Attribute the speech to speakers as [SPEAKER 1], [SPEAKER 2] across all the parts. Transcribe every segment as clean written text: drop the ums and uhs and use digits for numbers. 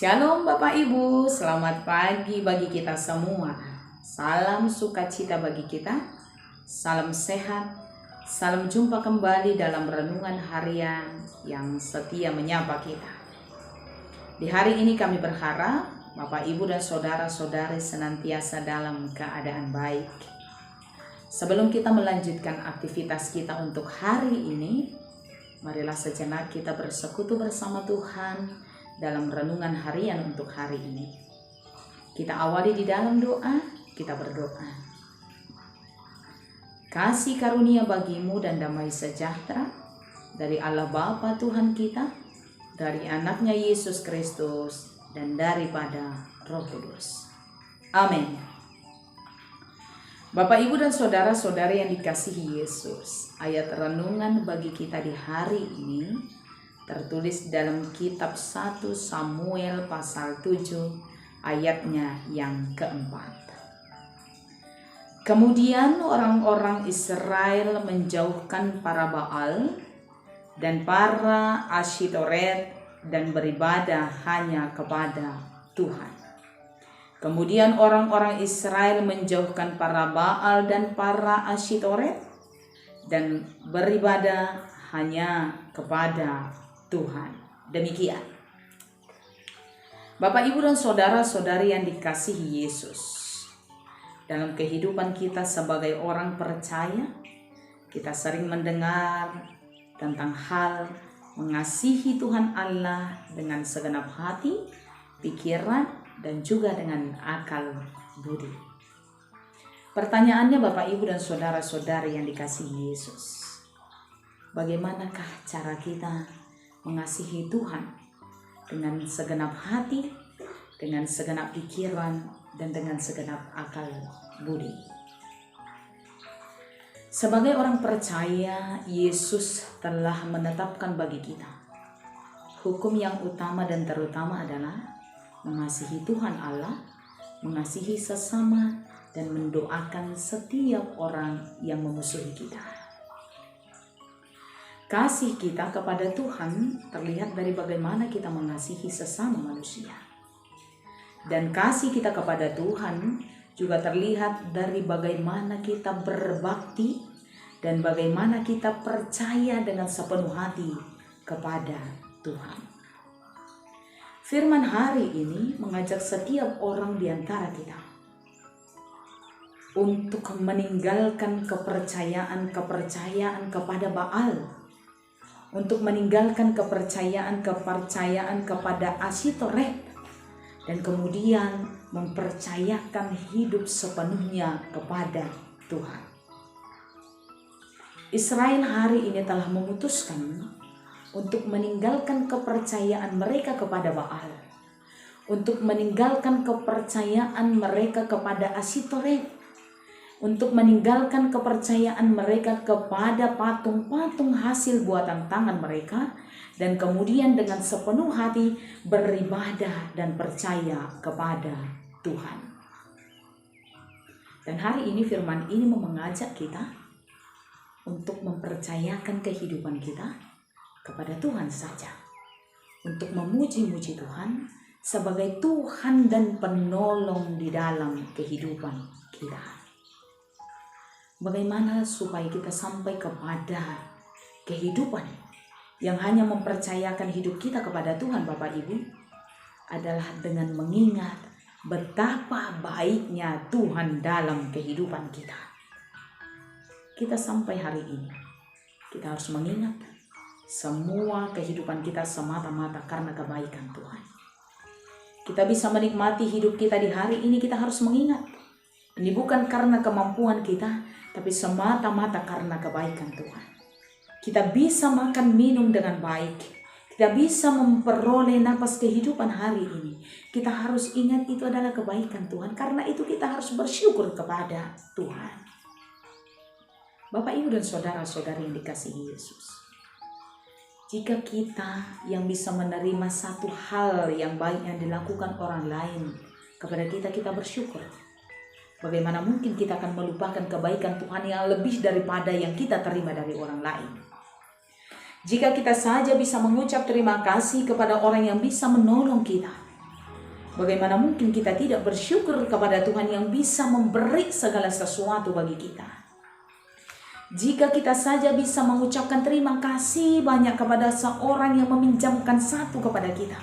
[SPEAKER 1] Shalom Bapak Ibu, selamat pagi bagi kita semua. Salam sukacita bagi kita, salam sehat, salam jumpa kembali dalam renungan harian yang setia menyapa kita. Di hari ini kami berharap Bapak Ibu dan saudara-saudari senantiasa dalam keadaan baik. Sebelum kita melanjutkan aktivitas kita untuk hari ini, marilah sejenak kita bersekutu bersama Tuhan dalam renungan harian untuk hari ini. Kita awali di dalam doa, kita berdoa. Kasih karunia bagimu dan damai sejahtera dari Allah Bapa Tuhan kita, dari anaknya Yesus Kristus, dan daripada Roh Kudus. Amin. Bapak, Ibu, dan saudara-saudari yang dikasihi Yesus, ayat renungan bagi kita di hari ini tertulis dalam kitab 1 Samuel pasal 7 ayatnya yang keempat. Kemudian orang-orang Israel menjauhkan para Baal dan para Asyitoret dan beribadah hanya kepada Tuhan. Kemudian orang-orang Israel menjauhkan para Baal dan para Asyitoret dan beribadah hanya kepada Tuhan. Demikian. Bapak, Ibu, dan saudara-saudari yang dikasihi Yesus, dalam kehidupan kita sebagai orang percaya, kita sering mendengar tentang hal mengasihi Tuhan Allah dengan segenap hati, pikiran, dan juga dengan akal budi. Pertanyaannya Bapak, Ibu, dan saudara-saudari yang dikasihi Yesus, bagaimanakah cara kita mengasihi Tuhan dengan segenap hati, dengan segenap pikiran, dan dengan segenap akal budi? Sebagai orang percaya, Yesus telah menetapkan bagi kita hukum yang utama dan terutama adalah mengasihi Tuhan Allah, mengasihi sesama, dan mendoakan setiap orang yang memusuhi kita. Kasih kita kepada Tuhan terlihat dari bagaimana kita mengasihi sesama manusia. Dan kasih kita kepada Tuhan juga terlihat dari bagaimana kita berbakti dan bagaimana kita percaya dengan sepenuh hati kepada Tuhan. Firman hari ini mengajak setiap orang di antara kita untuk meninggalkan kepercayaan kepada Baal, untuk meninggalkan kepercayaan kepada Asyitoret, dan kemudian mempercayakan hidup sepenuhnya kepada Tuhan. Israel hari ini telah memutuskan untuk meninggalkan kepercayaan mereka kepada Baal, untuk meninggalkan kepercayaan mereka kepada Asyitoret, untuk meninggalkan kepercayaan mereka kepada patung-patung hasil buatan tangan mereka, dan kemudian dengan sepenuh hati beribadah dan percaya kepada Tuhan. Dan hari ini firman ini mengajak kita untuk mempercayakan kehidupan kita kepada Tuhan saja, untuk memuji-muji Tuhan sebagai Tuhan dan penolong di dalam kehidupan kita. Bagaimana supaya kita sampai kepada kehidupan yang hanya mempercayakan hidup kita kepada Tuhan, Bapak Ibu, adalah dengan mengingat betapa baiknya Tuhan dalam kehidupan kita. Kita sampai hari ini, kita harus mengingat semua kehidupan kita semata-mata karena kebaikan Tuhan. Kita bisa menikmati hidup kita di hari ini, kita harus mengingat ini bukan karena kemampuan kita, tapi semata-mata karena kebaikan Tuhan. Kita bisa makan minum dengan baik. Kita bisa memperoleh napas kehidupan hari ini. Kita harus ingat itu adalah kebaikan Tuhan. Karena itu kita harus bersyukur kepada Tuhan. Bapak, Ibu, dan saudara-saudari yang dikasihi Yesus, jika kita yang bisa menerima satu hal yang baik yang dilakukan orang lain kepada kita, kita bersyukur. Bagaimana mungkin kita akan melupakan kebaikan Tuhan yang lebih daripada yang kita terima dari orang lain? Jika kita saja bisa mengucap terima kasih kepada orang yang bisa menolong kita, Bagaimana mungkin kita tidak bersyukur kepada Tuhan yang bisa memberi segala sesuatu bagi kita? Jika kita saja bisa mengucapkan terima kasih banyak kepada seorang yang meminjamkan satu kepada kita,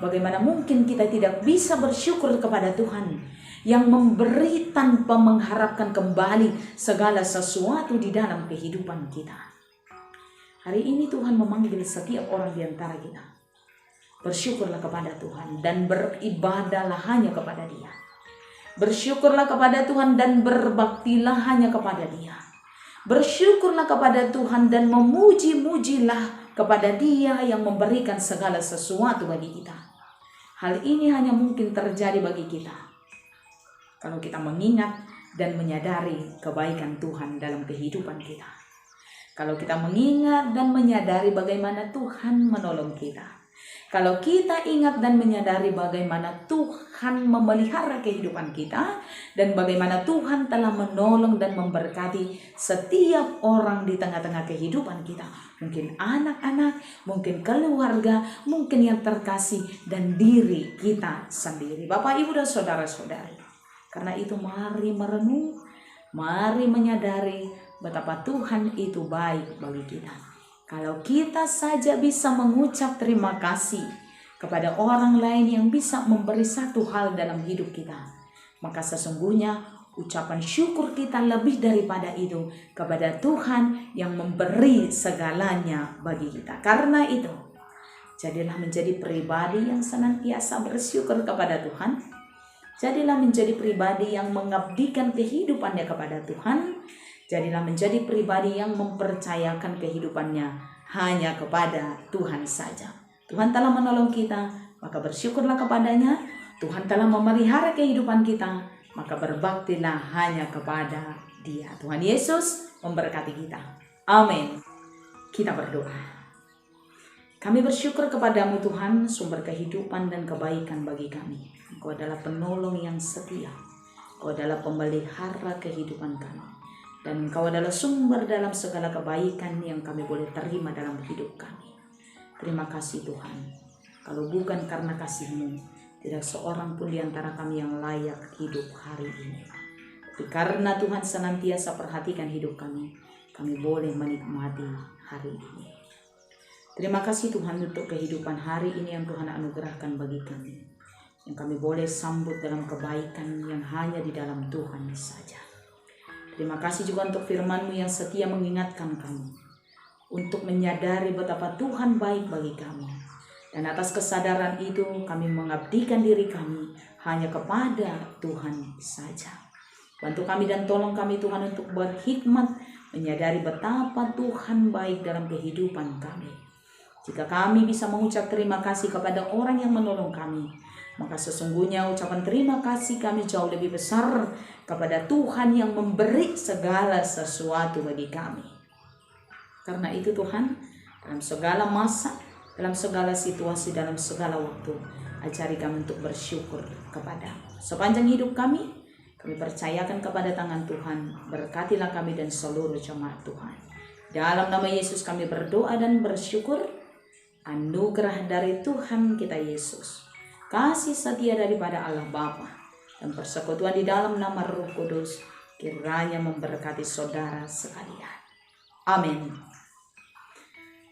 [SPEAKER 1] bagaimana mungkin kita tidak bisa bersyukur kepada Tuhan yang memberi tanpa mengharapkan kembali segala sesuatu di dalam kehidupan kita? Hari ini Tuhan memanggil setiap orang di antara kita. Bersyukurlah kepada Tuhan dan beribadahlah hanya kepada Dia. Bersyukurlah kepada Tuhan dan berbaktilah hanya kepada Dia. Bersyukurlah kepada Tuhan dan memuji-mujilah kepada Dia yang memberikan segala sesuatu bagi kita. Hal ini hanya mungkin terjadi bagi kita kalau kita mengingat dan menyadari kebaikan Tuhan dalam kehidupan kita. Kalau kita mengingat dan menyadari bagaimana Tuhan menolong kita. Kalau kita ingat dan menyadari bagaimana Tuhan memelihara kehidupan kita dan bagaimana Tuhan telah menolong dan memberkati setiap orang di tengah-tengah kehidupan kita. Mungkin anak-anak, mungkin keluarga, mungkin yang terkasih dan diri kita sendiri. Bapak, Ibu, dan saudara-saudari. Karena itu mari merenung, mari menyadari betapa Tuhan itu baik bagi kita. Kalau kita saja bisa mengucap terima kasih kepada orang lain yang bisa memberi satu hal dalam hidup kita, maka sesungguhnya ucapan syukur kita lebih daripada itu kepada Tuhan yang memberi segalanya bagi kita. Karena itu, jadilah menjadi pribadi yang senantiasa bersyukur kepada Tuhan. Jadilah menjadi pribadi yang mengabdikan kehidupannya kepada Tuhan. Jadilah menjadi pribadi yang mempercayakan kehidupannya hanya kepada Tuhan saja. Tuhan telah menolong kita, maka bersyukurlah kepadanya. Tuhan telah memelihara kehidupan kita, maka berbaktilah hanya kepada Dia. Tuhan Yesus memberkati kita. Amin. Kita berdoa. Kami bersyukur kepadamu Tuhan, sumber kehidupan dan kebaikan bagi kami. Engkau adalah penolong yang setia. Engkau adalah pemelihara kehidupan kami. Dan Engkau adalah sumber dalam segala kebaikan yang kami boleh terima dalam hidup kami. Terima kasih Tuhan. Kalau bukan karena kasih-Mu, tidak seorang pun di antara kami yang layak hidup hari ini. Tapi karena Tuhan senantiasa perhatikan hidup kami boleh menikmati hari ini. Terima kasih Tuhan untuk kehidupan hari ini yang Tuhan anugerahkan bagi kami. Yang kami boleh sambut dalam kebaikan yang hanya di dalam Tuhan saja. Terima kasih juga untuk firman-Mu yang setia mengingatkan kami untuk menyadari betapa Tuhan baik bagi kami. Dan atas kesadaran itu kami mengabdikan diri kami hanya kepada Tuhan saja. Bantu kami dan tolong kami Tuhan untuk berhikmat menyadari betapa Tuhan baik dalam kehidupan kami. Jika kami bisa mengucap terima kasih kepada orang yang menolong kami, maka sesungguhnya ucapan terima kasih kami jauh lebih besar kepada Tuhan yang memberi segala sesuatu bagi kami. Karena itu Tuhan, dalam segala masa, dalam segala situasi, dalam segala waktu, ajari kami untuk bersyukur kepada-Mu. Sepanjang hidup kami percayakan kepada tangan Tuhan. Berkatilah kami dan seluruh jemaat Tuhan. Dalam nama Yesus kami berdoa dan bersyukur. Anugerah dari Tuhan kita Yesus, kasih setia daripada Allah Bapa, dan persekutuan di dalam nama Roh Kudus kiranya memberkati saudara sekalian. Amin.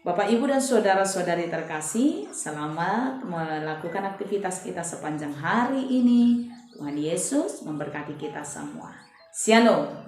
[SPEAKER 1] Bapak, Ibu, dan saudara-saudari terkasih, selamat melakukan aktivitas kita sepanjang hari ini. Tuhan Yesus memberkati kita semua. Shalom.